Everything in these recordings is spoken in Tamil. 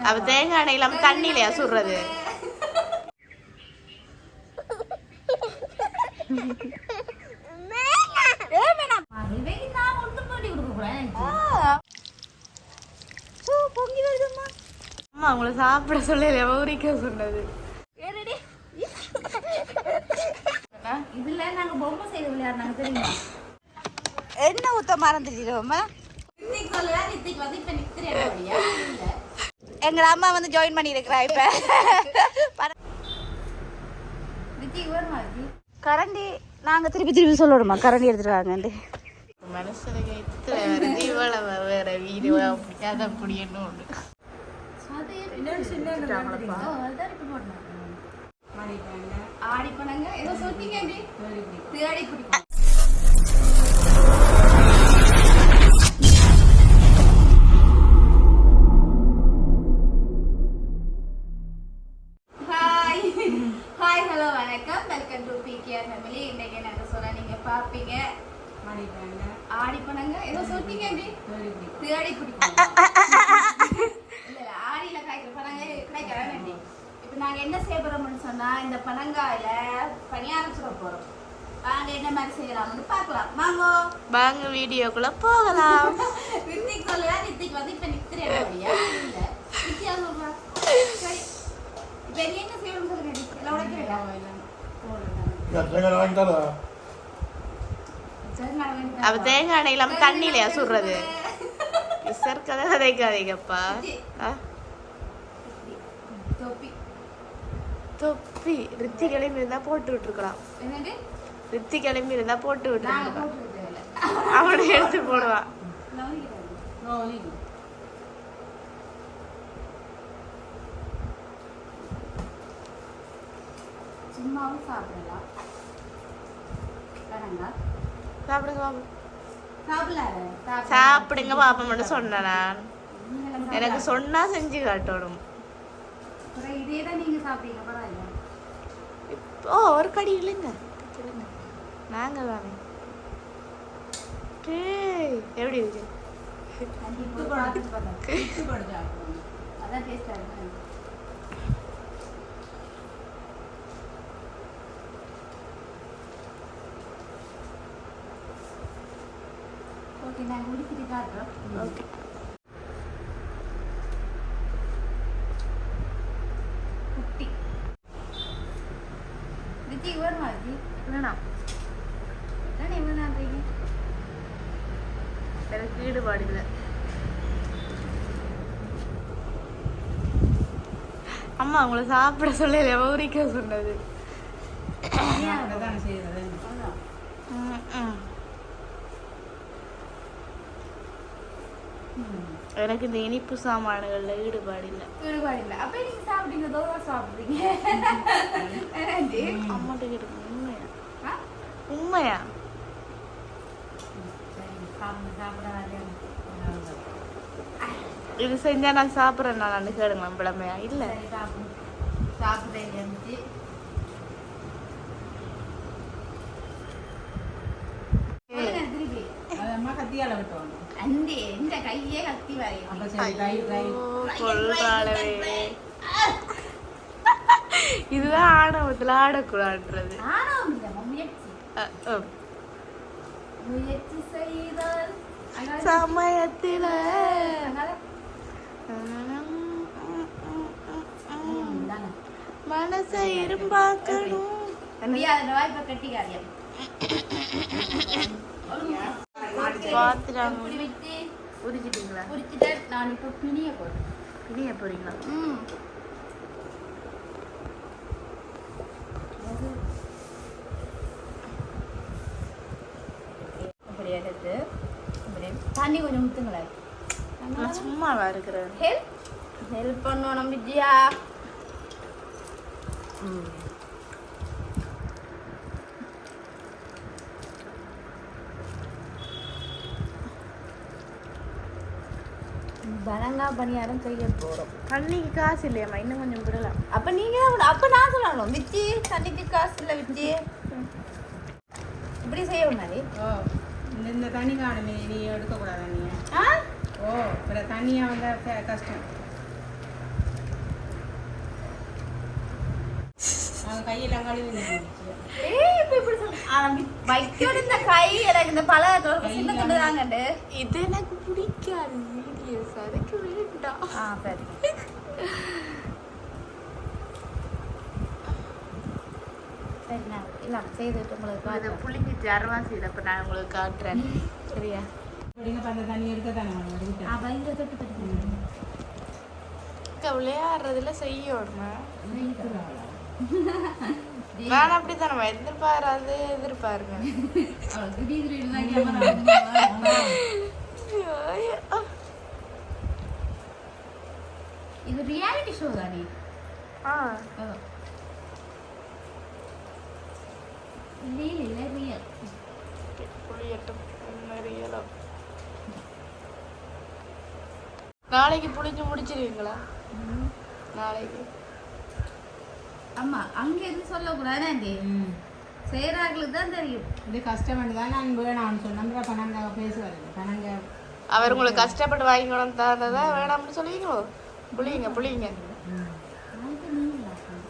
அப்ப தேங்காய் எண்ணெய் இல்லாம தண்ணியிலையா சுடுறது? அம்மா உங்களை சாப்பிட சொல்லல ஊரிக்க சொன்னது. இதுல நாங்க பொம்மை செய்து விளையாடுறாங்க தெரியுமா? என்ன ஊத்த மறந்துட்டோம். எங்க அம்மா வந்து ஜாயின் பண்ணி இருக்கிறா இப்ப. கரண்டி நாங்க திருப்பி திருப்பி சொல்லணுமா கரண்டி எடுத்துருக்காங்க. மனசுக்கு இவ்வளவு வேற வீடு அதை புடியன்னு ஒண்ணு ஆடி பண்ணாங்க ஏதோ சொல்லிங்க தேடி பிடிக்கும். ஹாய் ஹலோ வணக்கம், வெல்கம் டு PKR ஃபேமிலி. இன்னைக்கு நாங்க சொன்னா நீங்க பாப்பீங்க ஆடி பண்ணாங்க ஏதோ சொல்லிங்க தேடி பிடிக்கும். இல்ல ஆடியில காய்க்கிற பணங்க கிடைக்க. இப்போ நாங்க என்ன செய்ய போறோம்னு சொன்னா இந்த பனங்காயில பணியாரம் சுட போறோம். வாங்க என்ன மாதிரி செய்யலாம்னு பார்க்கலாம். வாங்க வீடியோக்குள்ள போகலாம். ரித்திக் சொல்லுவா, ரித்திக் வந்து இப்ப நிக்கிறேன் இல்ல நித்தியா சொல்றா. சரி இப்ப என்ன செய்யணும் சொல்லுங்க. எல்லாம் உடைக்கிறீங்களா? அப்ப தேங்காய் எண்ணெய் இல்லாம தண்ணியிலையா சுடுறது? சர்க்கதை கதைக்காதீங்கப்பா. தொப்பி ரித்தி கிளம்பி இருந்தா போட்டு விட்டுருக்கலாம். ரித்தி கிளம்பி இருந்தா போட்டு விட்டுருக்கலாம். அவனை எடுத்து போடுவான். சும்மாவும் சாப்பிடலாம். சாப்பிடுங்க பாப்பா மட்டும் சொன்ன நான். எனக்கு சொன்னா செஞ்சு காட்டணும். ஓ ஒரு கடி இல்லைங்க நாங்க தானே. எப்படி இருக்கு? ஓகே நான் முடிச்சிட்டு காட்டுறோம். ஓகே குட்டி ரித்தி வருமா? வேணாம் தானே வேணான்றீங்க. எனக்கு ஈடுபாடு இல்லை. அம்மா உங்களை சாப்பிட சொல்லல ஊரிக்க சொன்னது. எனக்கு இந்த இனிப்பு சாமான்கள்ல ஈடுபாடு இல்லை. அப்ப நீங்க சாப்பிட்டீங்க தோசை சாப்பிடுறீங்க. அம்மாட்ட கேட்டு உண்மையா? உண்மையா? இது செஞ்சா நான் சாப்பிட்றேன் நான் கேளுங்க பிளமையா? இல்ல சாப்பிடுறேன். இந்த கையே கத்தி இதுதான் ஆணவத்துல ஆடக்கூடாதுன்றது. முயற்சி செய்தால் சமயத்தில மனசை இரும்பாக்கணும். வாய்ப்பை கட்டிக்காரியா உரிச்சிட்டீங்களா? உரிச்சிட்டு நான் இப்போ பிணிய போறேன். பிணிய போறீங்களா? இப்படி எடுத்து தண்ணி கொஞ்சம் ஊத்துங்களேன். சும்மாவா இருக்கிறேன். ஹெல்ப் பண்ணணும் விஜயா. பனங்கா பணியாரம் செய்ய போறோம். தண்ணிக்கு காசு இல்லையாம்மா? இன்னும் கொஞ்சம் விடலாம். அப்ப நீங்க அப்ப நான் சொல்லணும் விச்சி தண்ணிக்கு காசு இல்லை விச்சி இப்படி செய்ய மாதிரி. இந்த தண்ணி காணுமே நீ எடுக்கக்கூடாது. நீ ஓ அப்புறம் தனியாக வந்து கஷ்டம். அவங்க கையெல்லாம் கழுவி இது எனக்கு பிடிக்காது வீடியோஸ், அதுக்கு வேண்டாம். சரி சரி நான் இல்லை செய்துட்டு உங்களுக்கு அதை புளிஞ்சிட்டு அரவாசி இதை இப்போ நான் உங்களுக்கு காட்டுறேன். சரியா? அந்த தண்ணி எடுக்க தானே பயங்கர தொட்டு பற்றி விளையாடுறதுல செய்யணுமா? நான் அப்படித்தானே எதிர்பாராது எதிர்பாருங்க. இது ரியாலிட்டி ஷோ தானே? இல்லை ரியல் புளியட்டும் ரியலோ. நாளைக்கு புளிஞ்சு முடிச்சிருவீங்களா? நாளைக்கு ஆமா அங்க எதுவும் சொல்லக்கூடாது. செய்யறாங்களுக்கு தான் தெரியும். இது கஷ்டப்பட்டு தான் நான் வேணாம்னு சொன்னேன். அப்போ நாங்கள் பேசுவார் நாங்கள் அவர் உங்களுக்கு கஷ்டப்பட்டு வாங்கிக்கணும் தந்ததா வேணாம்னு சொல்லுவீங்களோ? புளியுங்க புளியுங்க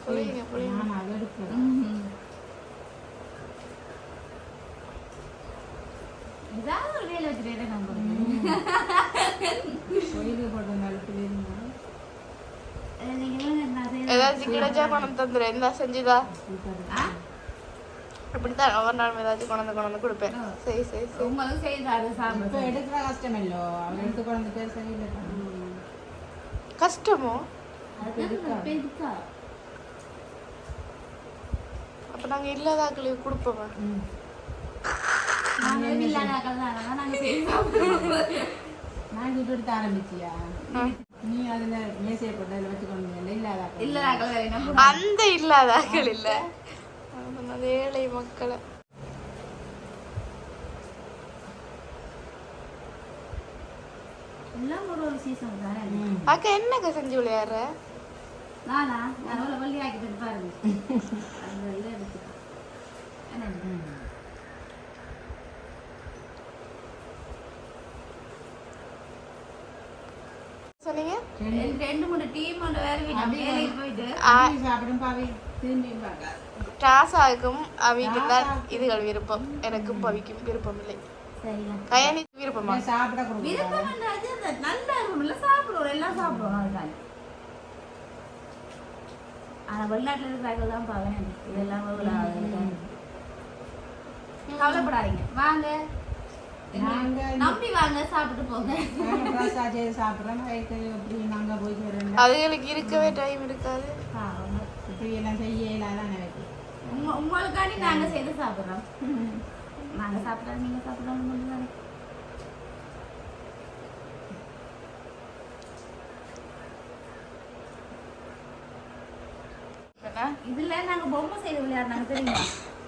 புளியுங்க புளியுங்க. அது எடுப்பு ஏதாவது ஒரு வேலை வச்சுட்டு நம்ம ஒய்வு போட்ட நிலத்துல இருந்தால் ஏதாச்சும் கிடைச்சா கொண்டு தந்துடு. என்ன செஞ்சுதா இப்படித்தான் ஒவ்வொரு நாளும் ஏதாச்சும் கொண்டு கொடுப்பேன். சரி சரி சரி. உங்களுக்கு செய்தாரு இப்போ எடுக்கிற கஷ்டம் இல்லோ, அவர் எடுத்து கொண்டு பேர் சரியில்லை. கஷ்டமோ? அப்ப நாங்க இல்லாதாக்களுக்கு கொடுப்போமா? நான் இது எடுத்து ஆரம்பிச்சியா? நீ அதுல மேசையை போட்டு அதில் வச்சுக்கொண்டு இல்லாதாக்கள் அந்த இல்லாதாக்கள் இல்ல, ஏழை மக்களை. அக்கா என்னக்கா செஞ்சு விளையாடுற? நானா நான் வள்ளி ஆக்கிட்டு பாருங்க. சொன்னீங்க 2-3 டீம் ஒன்று வேலைக்கு போயிட்டு சாப்பிடும் பாவி திரும்பி பார்க்க டாஸாகும் அவிக்கு தான் இதுகள் விருப்பம். எனக்கும் பவிக்கும் விருப்பம் இல்லை. கயனி விருப்பமா? சாப்பிட விருப்பம் நல்லா இருக்கும்ல, சாப்பிடுவோம் எல்லாம் சாப்பிடுவோம். அதுதான் ஆனா வெளிநாட்டுல இருக்கிறார்கள் தான் பாவேன் இதெல்லாம் கவலைப்படாதீங்க. வாங்க நம்பி வாங்க, சாப்பிட்டு போங்க. அதுகளுக்கு இருக்கவே டைம் இருக்காது. உங்களுக்காண்டி நாங்க செய்து சாப்பிடுறோம். நாங்க சாப்பிடுறோம், நீங்க சாப்பிடுறோம். இதுல நாங்க பொம்மை செய்து விளையாடுறாங்க தெரியுமா?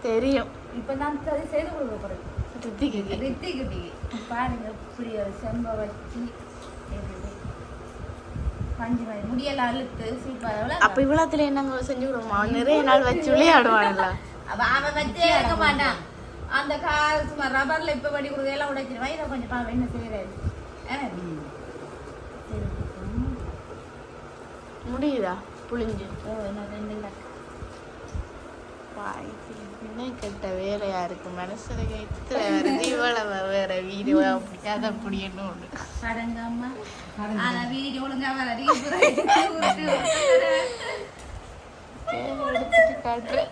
தெரியும். இப்ப நான் செய்து கொடுக்க போறேன். ரித்திகுட்டி பாருங்க, இப்படி ஒரு செம்ப வச்சு பஞ்சு மாதிரி முடியெல்லாம் அழுத்து சூப்பர். அப்ப இவ்வளத்துல என்னங்க செஞ்சு விடுவோமா? நிறைய நாள் வச்சு விளையாடுவான்ல. அவன் வச்சே இருக்க மாட்டான். அந்த கால் சும்மா ரப்பர்ல இப்ப படி கொடுக்க எல்லாம் உடைச்சிருவான். இதை கொஞ்சம் பாவம் என்ன செய்யறாரு. முடியுதா புளிஞ்சு? என்ன 2 இல்லை என்ன கெட்ட வேலையா இருக்கு. மனசுல கைத்துல வருது இவ்வளவு வேற வீடு அதை புடியன்னு ஒண்ணு கடங்கம்மா. ஆனா வீடு ஒழுங்கா வர எடுத்துட்டு காட்டுறேன்.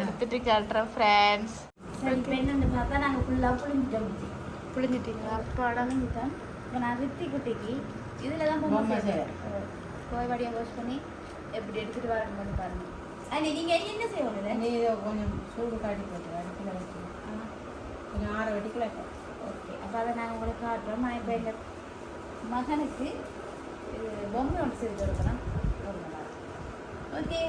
எடுத்துட்டு காட்டுறேன் ஃப்ரெண்ட்ஸ். என்னன்னு பார்த்தா நாங்க ஃபுல்லா புளிஞ்சிட்டோம். புளிஞ்சிட்டீங்களா? அப்பாடா புளிஞ்சிட்டோம். இப்போ நான் ரித்தி குட்டிக்கு இதுல தான் பொம்மை கோயவாடியை வாஷ் பண்ணி எப்படி எடுத்துட்டு வரணும் பண்ணி பாருங்க. அண்ணே நீங்க என்ன செய்யணும்? நீ கொஞ்சம் சூடு காட்டி போட்டு அடுப்பில் வச்சு கொஞ்சம் 6 வெட்டிக்குள்ள. ஓகே, அப்போ அதை நாங்கள் உங்களுக்கு காட்டுறோம். நான் இப்போ எங்கள் மகனுக்கு பொம்மை ஒன்று செய்து கொடுக்குறேன். ஓகே,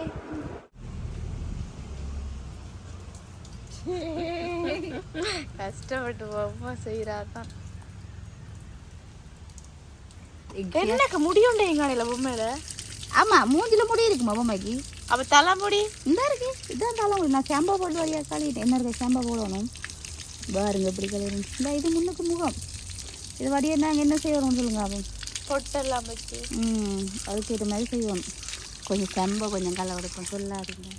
கஷ்டப்பட்டு பொம்மை செய்யறாதான். என்னக்கு முடியுண்டே எங்கானையில பொம்மையில? ஆமா, மூஞ்சில முடி இருக்குமா பொம்மைக்கு? அப்ப தலைமுடி இந்த இருக்கு, இதான் தலைமுடி. நான் ஷாம்பா போட்டு வழியா காலிட்டு என்ன இருக்கு, ஷாம்பா போடணும். பாருங்க எப்படி கலர் இந்த இது முன்னுக்கு முகம் இது வடியை நாங்கள் என்ன செய்யணும்னு சொல்லுங்க அவன் பொட்டெல்லாம் வச்சு அதுக்கு இது மாதிரி செய்யணும் கொஞ்சம் செம்ப கொஞ்சம் கலர் எடுப்போம் சொல்லாதீங்க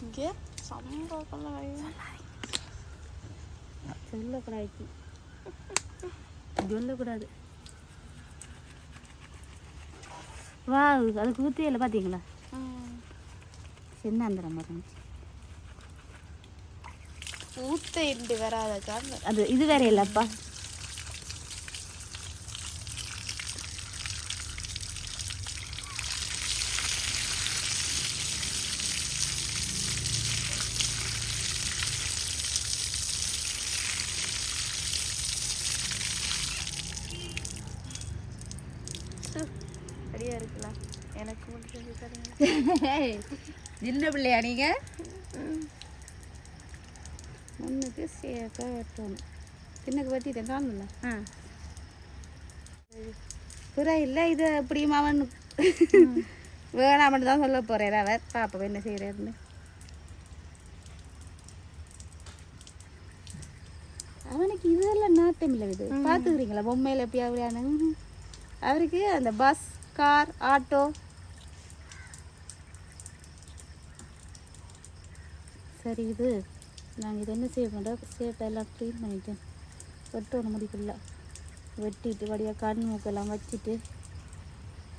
இங்கே சம்பா கலர் சொல்லக்கூடாது சொல்லக்கூடாது வா அதுக்கு ஊற்றியில் பார்த்தீங்களா சின்ன அந்த மாதிரி ஊத்த இண்டு வராதக்கா அது இது வேற இல்லைப்பா சரியா இருக்கலாம் எனக்கு மட்டும் செஞ்சு தரீங்க சின்ன பிள்ளையா நீங்கள் முன்னுக்கு சேர்க்க வெட்டணும் பின்னுக்கு வெட்டிட்டேன் காணும்ல புறா இல்லை இது எப்படியும் அவன் வேணாமட்டு தான் சொல்ல போகிறேன் அவர் பாப்பா என்ன செய்கிறாருன்னு அவனுக்கு இதெல்லாம் நாட்டம் இல்லை இது பார்த்துக்கிறீங்களா பொம்மையில் எப்படி அப்படியான அவருக்கு அந்த பஸ் கார் ஆட்டோ சரி இது நாங்கள் இது என்ன செய்ய பண்ணுறோம் சேட்டை எல்லாம் க்ளீன் பண்ணிட்டேன் வெட்டணும் முடிக்கல வெட்டிட்டு வடியாக கண் மூக்கெல்லாம் வச்சுட்டு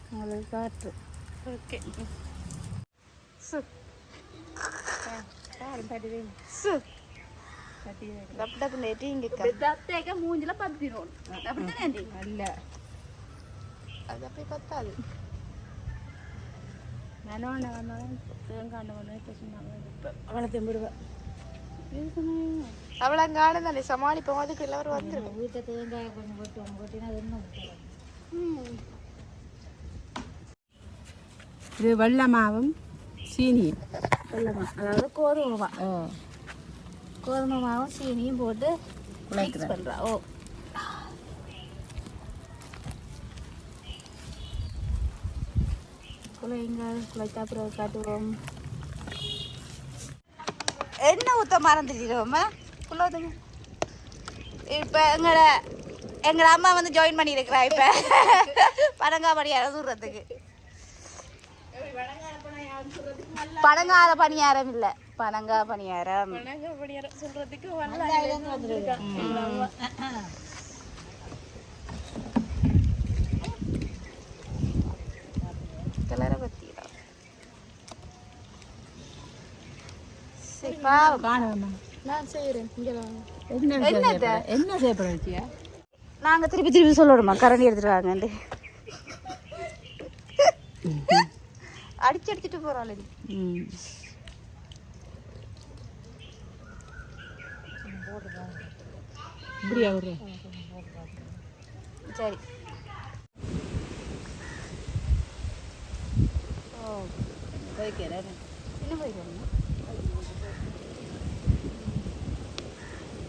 அவங்களுக்கு காட்டுறோம் ஓகே மூஞ்சில பத்திரும் அல்ல அது அப்படி பத்தாது நல்லவண்ண வந்தாலும் தேங்காண்ட ஒன்று இப்போ சொன்னாங்க அவளை திம்பிடுவேன் அவளங்கான தானே சமாளிப்போம் அதுக்கு எல்லாரும் வந்துருவேன் வீட்டை தேங்காயை கொஞ்சம் போட்டு போட்டினா அது இன்னும் இது வெள்ளை மாவும் சீனியும் வெள்ளமா அதாவது கோதுமை கோதுமை மாவும் சீனியும் போட்டு மிக்ஸ் பண்ணுறா ஓ குழைத்தா அப்புறம் காட்டுவோம் என்ன ஊற்ற மறந்துட்டோம்மா குள்ளோதுங்க இப்போ எங்களை அம்மா வந்து ஜாயின் பண்ணியிருக்கிறா இப்போ பனங்காய் சுடுறதுக்கு பனங்கால பணியாரம் இல்லை பனங்காய் பணியாரம் சொல்றதுக்கு கலரை பற்றி நான் செய்யறேன் என்ன செய்யப்பட வச்சியா நாங்கள் திருப்பி சொல்லணுமா கரண்டி எடுத்துட்டு வாங்கண்டு அடிச்சு எடுத்துட்டு போறாள் இப்படியா ஒரு சரி ஓ போய்க்கிறேன் இன்னும் போய்க்கிறேன்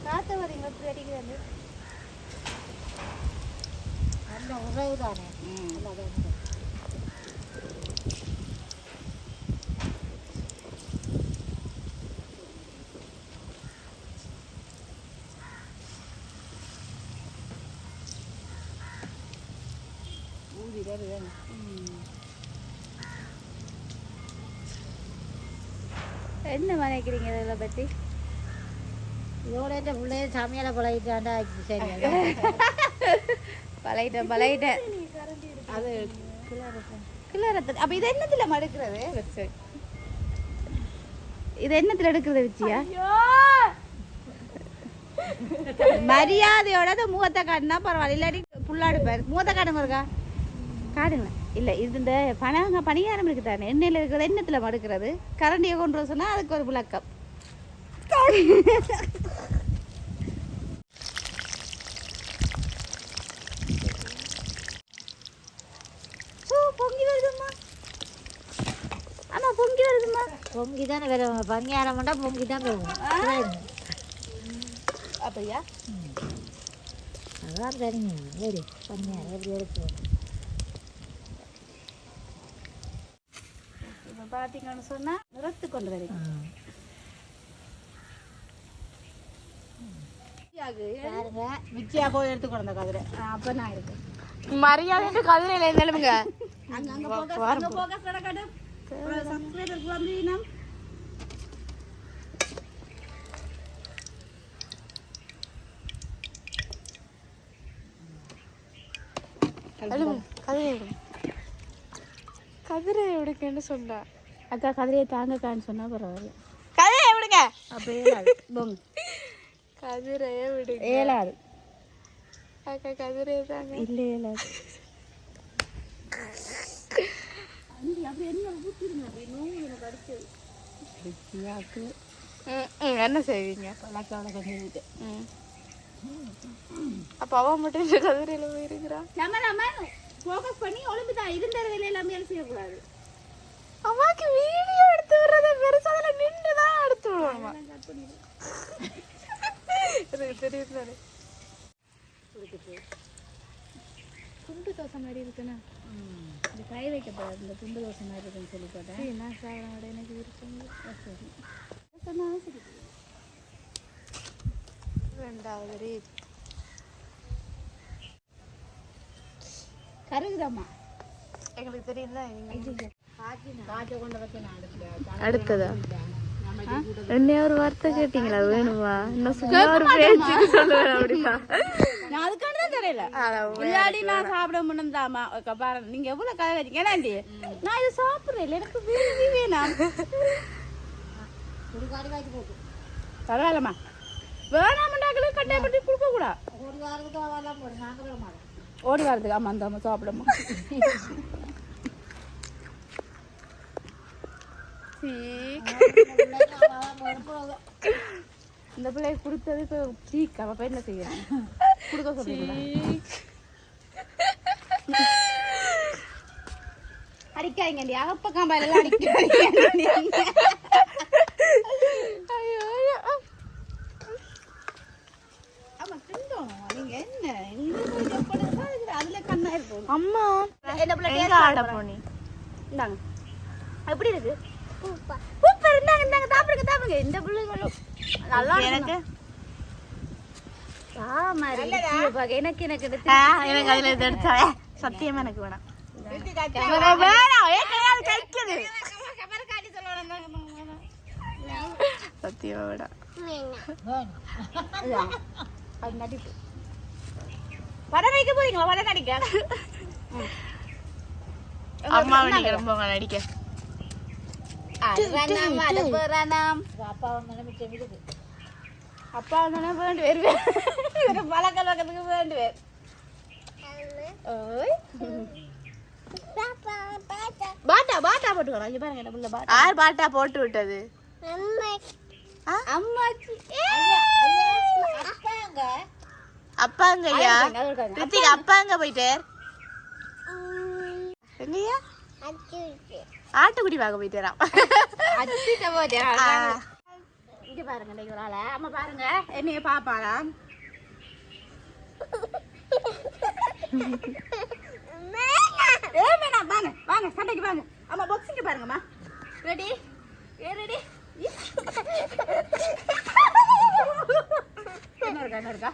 காத்த வரீங்க எப்படி அடிக்கிறாங்க அந்த உறவு தானே ஊதி வேணும் என்ன நினைக்கிறீங்க இதில் பற்றி இதோட பிள்ளைய சமையலை பழகிட்டாண்டா சரி பழகிட்டேன் அது கிளறத்து அப்போ இது என்னத்தில் மடுக்கிறது இது என்னத்தில் எடுக்கிறது வச்சியா மரியாதையோட முகத்தை காட்டினா பரவாயில்ல இல்லாட்டி புல்லாடுப்பார் முகத்தை காட்டுங்க இருக்கா காடுங்க இல்லை இது இந்த பணியாரம் இருக்குது தானே எண்ணெயில் இருக்கிறது எண்ணத்தில் மடுக்கிறது கரண்டியை கொண்டு வர சொன்னால் அதுக்கு ஒரு விளக்கம் பொங்கி வருதும்மா ஆமாம் பொங்கி வருதும்மா பொங்கி தானே வரும் பணியாரம் பண்ணால் பொங்கி தான் வரும் அப்படியா அதான் தெரியுங்க சரி பணியாரம் எப்படி எடுத்து இப்போ பார்த்தீங்கன்னு சொன்னால் நிறத்து கொண்டு வரீங்க பாருங்க மிச்சியா போய் எடுத்து கொண்ட கதிரை அப்ப நான் இருக்கேன் மரியாதை கதிரையில இருந்தாலுங்க அங்க போக கடக்கடு சப்ஸ்கிரைபர் குழந்தையினம் கதிரை எப்படின்னு சொன்னா அக்கா கதிரையை தாங்கக்கான்னு சொன்னா பரவாயில்ல கதிரை விடுங்க அப்ப ஏழாது போங்க கதிரையே விடுங்க ஏழாது அக்கா கதிரையே தாங்க இல்ல ஏழாது என்ன செய்வீங்க பழக்காவளை கட்டிட்டு அப்ப அவ மட்டும் இந்த கதிரையில போயிருக்கிறா நம்ம ஃபோக்கஸ் பண்ணி ஒலிம்புதான் இருந்த வேலை எல்லாமே செய்யக்கூடாது அம்மாக்கு வீடியோ எடுத்து விடுறத பெருசால நின்றுதான் எடுத்து விடுவாமா தெரியும் தானே துண்டு தோசை மாதிரி இருக்குண்ணா இந்த கை வைக்கப்படாது இந்த துண்டு தோசை மாதிரி இருக்குன்னு சொல்லி போட்டேன் என்ன சாப்பிட எனக்கு விருப்பம் சரி ரெண்டாவது ரீத் கருகுதாம்மா எங்களுக்கு தெரியும் காய்ச்ச கொண்ட வச்சு நான் அடுக்கல அடுத்ததா என்ன ஒரு வார்த்தை கேட்டீங்களா வேணுமா இன்னும் சும்மா ஒரு பேச்சுக்கு சொல்லுவேன் அப்படின்னா நான் அதுக்கான தான் தெரியல இல்லாடி நான் சாப்பிட முடிந்தாமா பாருங்க நீங்க எவ்வளவு கதை வச்சீங்க ஏன்னாண்டி நான் இது சாப்பிடுறேன் எனக்கு வேணாம் பரவாயில்லம்மா வேணாமண்டாக்களுக்கு கட்டாயப்பட்டு கொடுக்க கூடாது ஓடி வரதுக்கு ஆமா அந்த அம்மா சாப்பிடமா இந்த பிள்ளை கொடுத்தது இப்போ சீக் அவ என்ன செய்யணும் கொடுக்க சொல்லுங்க அடிக்காதீங்க அகப்ப காம்பாயில அடிக்காதீங்க ஆமா திண்டோம் நீங்க என்ன அதுல கண்ணா இருக்கும் அம்மா என்ன பிள்ளை ஆட போனி இந்தாங்க எப்படி இருக்கு சூப்பர் இந்தாங்க இந்தாங்க சாப்பிடுங்க இந்த பிள்ளைங்களும் நல்லா எனக்கு எனக்கு எனக்கு அதுல இது எடுத்தா சத்தியமா எனக்கு வேணாம் சத்தியமா வேணாம் அது நடிப்பு படம் வைக்க போறீங்களா படம் நடிக்க அம்மா நீங்க ரொம்ப நடிக்க அப்பா வந்தோடனே வேண்டு வருவேன் பழக்கல் பக்கத்துக்கு வேண்டுவேன் பாட்டா பாட்டா போட்டுக்கலாம் இங்க பாருங்க என்ன பாட்டா யார் பாட்டா போட்டு விட்டது அம்மாச்சி அப்பாங்க ஐயா ரித்திக் அப்பாங்க போயிட்டு எங்கய்யா ஆட்டுக்குடி பார்க்க போயிட்டாராம் இங்க பாருங்க இன்னைக்கு ஒரு ஆளை அம்மா பாருங்க என்னைய பாப்பாளா வேணாம் வாங்க வாங்க சண்டைக்கு வாங்க அம்மா பாக்ஸிங்க பாருங்கம்மா ரெடி ரெடி என்ன இருக்கா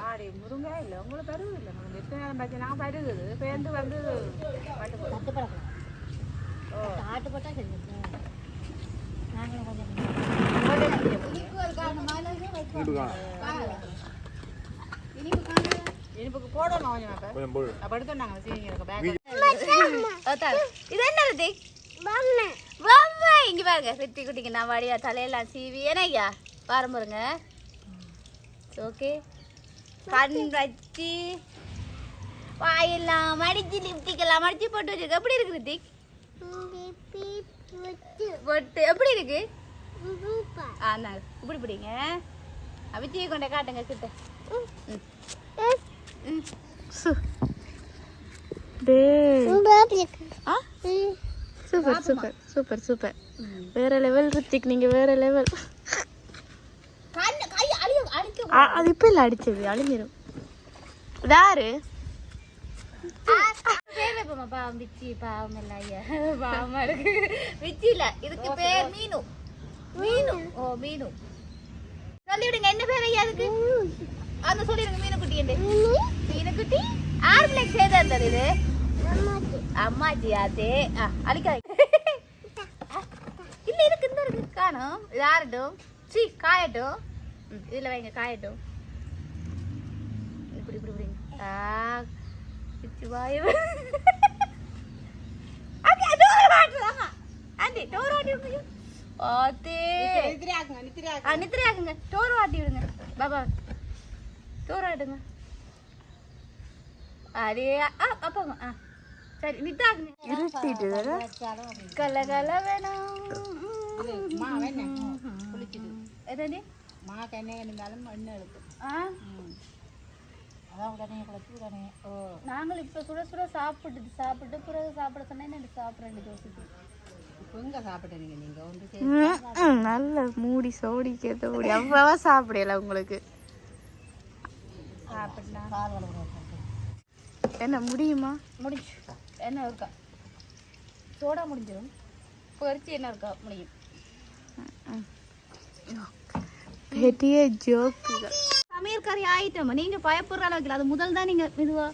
ஆடி முருங்கை இல்லை உங்களை பருவு இல்லை நம்ம எத்தனை நேரம் பார்த்து நான் பருகுது பேருந்து வந்து ஆட்டுப்பட்டா சரி இனிப்புக்கு போடணும் கொஞ்சம் அப்போ எடுத்து நாங்கள் சீனிங்க இது என்ன ரித்திக் இங்க பாருங்க ரித்தி குட்டிக்கு நான் வாடியா தலையெல்லாம் சீவி ஏனையா பாருங்க ஓகே கண் வச்சு வாயெல்லாம் மடிச்சு லிப்டிக்கெல்லாம் மடிச்சு போட்டு வச்சிருக்க எப்படி இருக்கு ரித்திக் பொட்டு எப்படி இருக்கு இப்படி பிடிங்க அவிச்சியை கொண்ட காட்டுங்க கிட்ட சூப்பர் சூப்பர் சூப்பர் சூப்பர் வேற லெவல் ரித்திக் நீங்க வேற லெவல் அது இப்ப இல்ல அடிச்சது அழிஞ்சிரும் யாரு பாவம் பிச்சி பாவம் இல்ல ஐயா பாவமா இருக்கு பிச்சி இல்ல இதுக்கு பேர் மீனு மீனு ஓ மீனு சொல்லிவிடுங்க என்ன பேர் ஐயா அதுக்கு அந்த சொல்லிடுங்க மீனு குட்டி என்று மீனு குட்டி ஆர்பிளைக் செய்த இருந்தது இது அம்மாஜி அதே அழிக்காது இல்ல இருக்கு இந்த இருக்கு காணும் இது ஆறட்டும் சீ காயட்டும் இதுல வைங்க காயட்டும் இப்படி இப்படி இப்படி பிச்சு வாய ஆண்டி டோர் ஆட்டி விடுங்க நித்திரையாக்குங்க டோர் ஆட்டி விடுங்க பாபா டோர் ஆட்டுங்க அரே அப்பாங்க சரி நித்தாக்குங்க இருட்டிட்டு கலகல வேணும் என்னடி மா கண்ணே இருந்தாலும் மண்ணு எழுக்கும் ஓ நாங்கள் இப்போ சுட சுட சாப்பிட்டு பிறகு சாப்பிட சொன்னேன் சாப்பிட்றேன் தோசைக்கு இப்போ எங்கே சாப்பிட்டீங்க நீங்கள் ஒன்று நல்ல மூடி சோடிக்கு மூடி அவ்வளவா சாப்பிடல உங்களுக்கு சாப்பிட்டா என்ன முடியுமா முடிஞ்சு என்ன இருக்கா சோடா முடிஞ்சிடும் பொரிச்சு என்ன இருக்கா முடியும் பெரிய ஜோக்குகள் சமையல்காரி ஆயிட்டோம் நீங்க பயப்படுற அளவுக்கு அது முதல் தான் நீங்க மெதுவா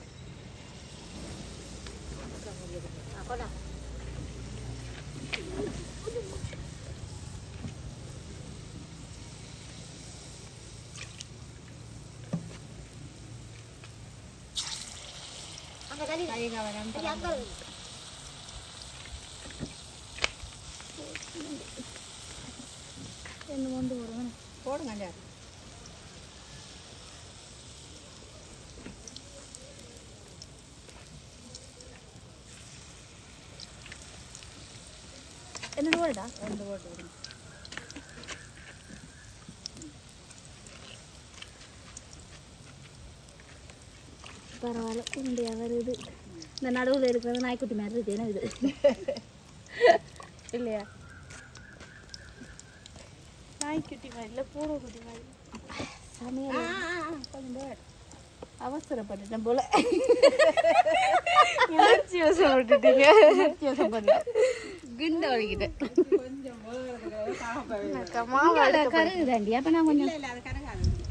என்ன கொண்டு வருவேன் போடுங்க என்னோட ஓடுடா 2 ஓட்டு விடுங்க பரவாயில்ல உண்டையா வருது இந்த நடுவில் இருக்கிறது நாய்க்குட்டி மாதிரி இருக்கு என்ன இது இல்லையா நாய்க்குட்டி மாதிரி இல்லை பூனைக்குட்டி மாதிரி சமையல் அவசரப்பட்டுட்டேன் போல உணர்ச்சி வசப்பட்டுட்டீங்க உணர்ச்சி வசப்பட்டு கிண்ட வலிக்கிட்டேன் கருகுதாண்டி அப்போ நான் கொஞ்சம்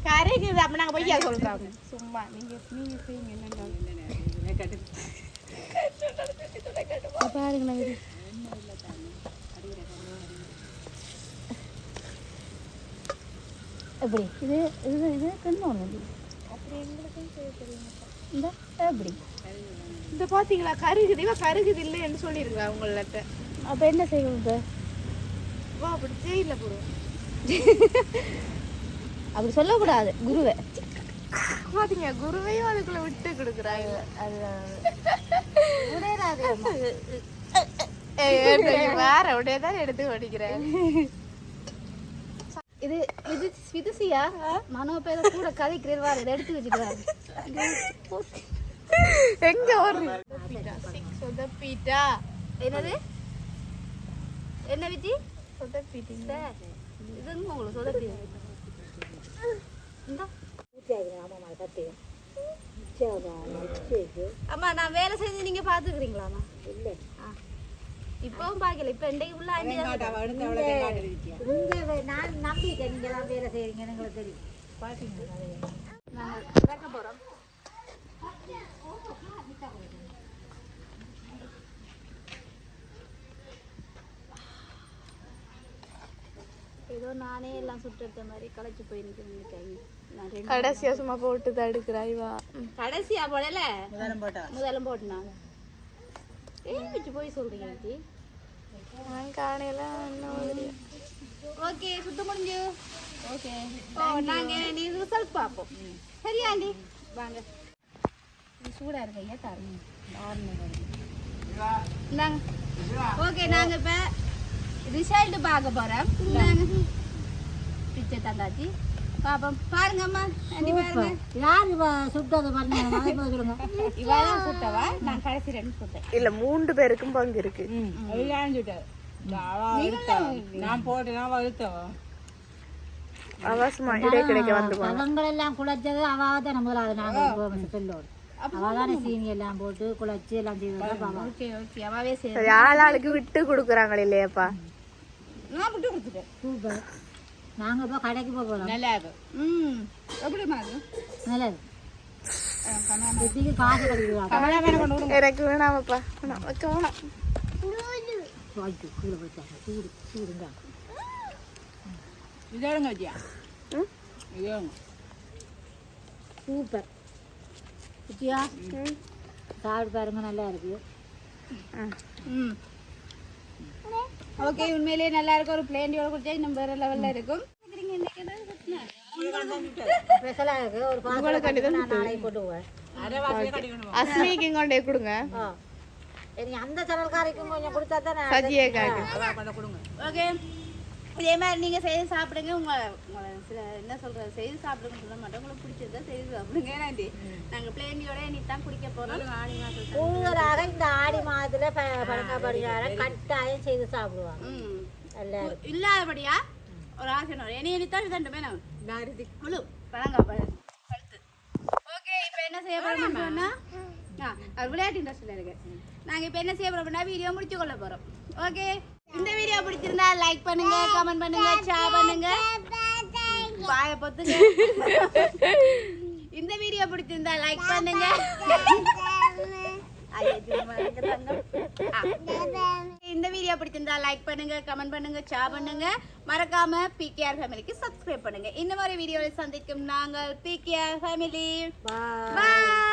கருகுது அப்போ நாங்கள் பொய்யா சொல்கிறோம் சும்மா நீங்கள் செய்யுங்க என்ன பாருங்களேன் இது எப்படி இது இது இது கிண்ணம் அப்படி எங்களுக்கும் செய்ய தெரியும் இந்த எப்படி இந்த பார்த்தீங்களா கருகுது இவ கருகுது இல்லைன்னு சொல்லியிருக்கா உங்கள்கிட்ட அப்போ என்ன செய்வோம் இப்போ வா அப்படி செய்யல போடுவோம் அப்படி சொல்லக்கூடாது குருவை பார்த்தீங்க குருவையும் அதுக்குள்ள விட்டு கொடுக்குறாங்க அது வேற உடைய தான் எடுத்து ஓடிக்கிறேன் இது இது விதுசியா மனோ பேர கூட கதைக்கிறேன் வார இதை எடுத்து வச்சுக்கிறாரு எங்க ஓடுறீங்க சொதப்பீட்டா என்னது என்ன விஜி சொதப்பீட்டீங்க இது உங்களுக்கு சொதப்பி அம்மா நான் வேலை செஞ்சு நீங்க பாத்துக்கிறீங்களாமா இல்ல இப்பவும் பாக்கல இப்ப இன்றைக்கு உள்ள நான் நம்பிட்டேன் நீங்க தான் வேலை செய்றீங்கன்னு எங்களுக்கு தெரியும் பாத்தீங்களா நாங்க கேட்க போறோம் ஏதோ நானே எல்லாம் சுட்டு மாதிரி களைச்சு போய் நிற்கிறேன் கடைசியா சும்மா போட்டு தான் எடுக்கிறாய்வா கடைசியா போடல முதலும் போட்டு நான் ஏன் போய் சொல்றீங்க நான் காணையில ஓகே சுத்த முடிஞ்சு ஓகே நாங்க நீ ரிசல்ட் பார்ப்போம் சரியா ஆண்டி வாங்க சூடா இருக்கு ஐயா தரணும் இந்தாங்க ஓகே நாங்க இப்ப ரிசல்ட் பார்க்க போறோம் பிச்சை தந்தாச்சு பாப்போம் பாருங்க அம்மா ஆண்டி பாருங்க யாரு சுட்டது பாருங்க சொல்லுங்க இவதான் சுட்டவா நான் கடைசி 2 சுட்டேன் இல்ல 3 பேருக்கும் பங்கு இருக்கு நான் போட்டேன் வழுத்தவா அவசமா இடைக்கிடைக்க வந்துருவாங்க. பழங்கள் எல்லாம் குழைச்சது அவாத நம்மள அதை நாங்கள் செல்லோடு அவாதான சீனி எல்லாம் போட்டு குழைச்சி எல்லாம் செய்வது. ஓகே ஓகே அவாவே சரி. சரி, ஆளாளுக்கு விட்டு கொடுக்குறாங்க இல்லையாப்பா? நான் விட்டு கொடுத்துட்டேன். சூப்பர். நாங்கள் இப்போ கடைக்கு போகிறோம். நல்லா இருக்கும். எப்படிமா அது நல்லது. இப்படிக்கு காசு கழிவுவாங்க. எனக்கு வேணாமப்பா, வேணாம் வைக்க வேணாம். கீழே போயிட்டாங்க. சூடு சூடுங்க. இதோடுங்க வச்சியா? இதோடுங்க. சூப்பர். குட்டியா சாப்பிட்டு பாருங்க, நல்லா இருக்கு. ஓகே, உண்மையிலேயே நல்லா இருக்கும். ஒரு பிளேண்டியோட குடிச்சா இன்னும் வேற லெவல்ல இருக்கும். ஸ்பெஷலாக இருக்கு. ஒரு பாத்திரம் நான் நாளைக்கு போட்டு போவேன். அஸ்மிக்கு கொண்டே கொடுங்க. அந்த சரல்காரிக்கும் கொஞ்சம் கொடுத்தா தான் சஜியே காக்கு. ஓகே, இதே மாதிரி நீங்க செய்து சாப்பிடுங்க. உங்களை சில என்ன சொல்றது, செய்து சாப்பிடுங்க சொல்ல மாட்டோம். உங்களுக்கு பிடிச்சதா செய்து சாப்பிடுங்க. ஏன்னாண்டி நாங்க பிளேண்டியோட இன்னைக்கு குடிக்க போறோம். ஆடி மாசம் கூடுதலாக இந்த ஆடி மாதத்துல பழக்க பரிகாரம் கட்டாயம் செய்து சாப்பிடுவாங்க. எல்லாரும் இல்லாதபடியா ஒரு ஆசனம் இனித்தான் தண்டுமே நான் முழு பழங்கா பழுத்து. ஓகே, இப்போ என்ன செய்ய போறோம்னா அது விளையாட்டு இண்டஸ்ட்ரியில் இருக்கு. நாங்கள் இப்போ என்ன செய்ய போறோம்னா வீடியோ முடிச்சு கொள்ள போறோம். ஓகே, இந்த வீடியோ பிடிச்சிருந்தா லைக் பண்ணுங்க, கமெண்ட் பண்ணுங்க, ஷேர் பண்ணுங்க. வாய பொத்துங்க. இந்த வீடியோ பிடிச்சிருந்தா லைக் பண்ணுங்க. இந்த வீடியோ பிடிச்சிருந்தா லைக் பண்ணுங்க, கமெண்ட் பண்ணுங்க, ஷேர் பண்ணுங்க. மறக்காம பிகேஆர் ஃபேமிலிக்கு சப்ஸ்கிரைப் பண்ணுங்க. இந்த மாதிரி வீடியோவில் சந்திக்கும் நாங்கள் பிகேஆர் ஃபேமிலி. பாய்.